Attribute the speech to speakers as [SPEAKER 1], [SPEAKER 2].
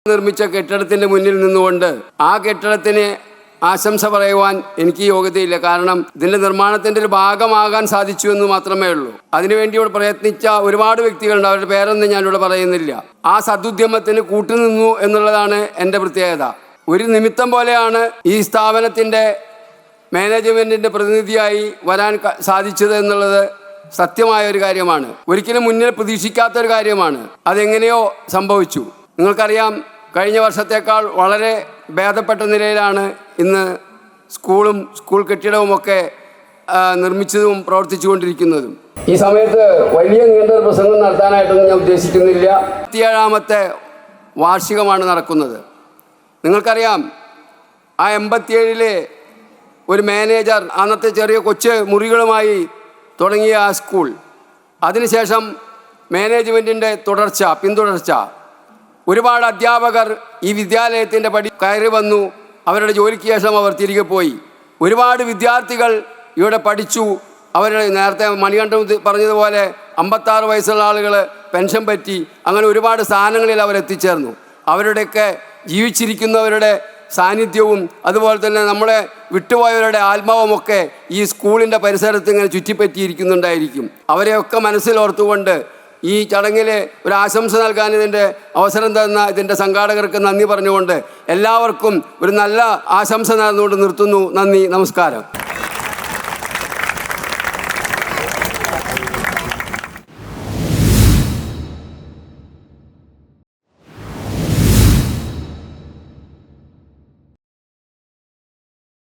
[SPEAKER 1] നിർമ്മിച്ച കെട്ടിടത്തിൻ്റെ മുന്നിൽ നിന്നുകൊണ്ട് ആ കെട്ടിടത്തിന് ആശംസ പറയുവാൻ എനിക്ക് യോഗ്യതയില്ല. കാരണം ഇതിൻ്റെ നിർമ്മാണത്തിൻ്റെ ഒരു ഭാഗമാകാൻ സാധിച്ചു എന്ന് മാത്രമേ ഉള്ളൂ. അതിനുവേണ്ടി ഇവിടെ പ്രയത്നിച്ച ഒരുപാട് വ്യക്തികളുണ്ട്. അവരുടെ പേരൊന്നും ഞാനിവിടെ പറയുന്നില്ല. ആ സദുദ്യമത്തിന് കൂട്ടുനിന്നു എന്നുള്ളതാണ് എൻ്റെ പ്രത്യേകത. ഒരു നിമിത്തം പോലെയാണ് ഈ സ്ഥാപനത്തിൻ്റെ മാനേജ്മെൻറ്റിൻ്റെ പ്രതിനിധിയായി വരാൻ സാധിച്ചത് എന്നുള്ളത് സത്യമായ ഒരു കാര്യമാണ്. ഒരിക്കലും മുന്നിൽ പ്രതീക്ഷിക്കാത്തൊരു കാര്യമാണ്. അതെങ്ങനെയോ സംഭവിച്ചു. നിങ്ങൾക്കറിയാം, കഴിഞ്ഞ വർഷത്തേക്കാൾ വളരെ ഭേദപ്പെട്ട നിലയിലാണ് ഇന്ന് സ്കൂൾ കെട്ടിടവുമൊക്കെ നിർമ്മിച്ചതും പ്രവർത്തിച്ചു കൊണ്ടിരിക്കുന്നതും. ഈ സമയത്ത് വലിയ നീണ്ട പ്രസംഗം നടത്താനായിട്ടൊന്നും ഞാൻ ഉദ്ദേശിക്കുന്നില്ല. 87ാമത്തെ വാർഷികമാണ് നടക്കുന്നത്. നിങ്ങൾക്കറിയാം, ആ 87-ലെ ഒരു മാനേജർ അന്നത്തെ ചെറിയ കൊച്ചു മുറികളുമായി തുടങ്ങിയ ആ സ്കൂൾ, അതിനുശേഷം മാനേജ്മെൻറ്റിൻ്റെ പിന്തുടർച്ച, ഒരുപാട് അധ്യാപകർ ഈ വിദ്യാലയത്തിൻ്റെ പടി കയറി വന്നു. അവരുടെ ജോലിക്ക് ശേഷം അവർ തിരികെ പോയി. ഒരുപാട് വിദ്യാർത്ഥികൾ ഇവിടെ പഠിച്ചു. അവരുടെ നേരത്തെ മണികണ്ഠൻ പറഞ്ഞതുപോലെ 56 വയസ്സുള്ള ആളുകൾ പെൻഷൻ പറ്റി. അങ്ങനെ ഒരുപാട് സ്ഥാനങ്ങളിൽ അവർ എത്തിച്ചേർന്നു. അവരുടെയൊക്കെ ജീവിച്ചിരിക്കുന്നവരുടെ സാന്നിധ്യവും അതുപോലെ തന്നെ നമ്മളെ വിട്ടുപോയവരുടെ ആത്മാവുമൊക്കെ ഈ സ്കൂളിൻ്റെ പരിസരത്ത് ഇങ്ങനെ ചുറ്റിപ്പറ്റിയിരിക്കുന്നുണ്ടായിരിക്കും. അവരെയൊക്കെ മനസ്സിലോർത്തുകൊണ്ട് ഈ ചടങ്ങിൽ ഒരു ആശംസ നൽകാൻ ഇതിൻ്റെ അവസരം തന്ന ഇതിൻ്റെ സംഘാടകർക്ക് നന്ദി പറഞ്ഞുകൊണ്ട് എല്ലാവർക്കും ഒരു നല്ല ആശംസ നേർന്നുകൊണ്ട് നിർത്തുന്നു. നന്ദി, നമസ്കാരം.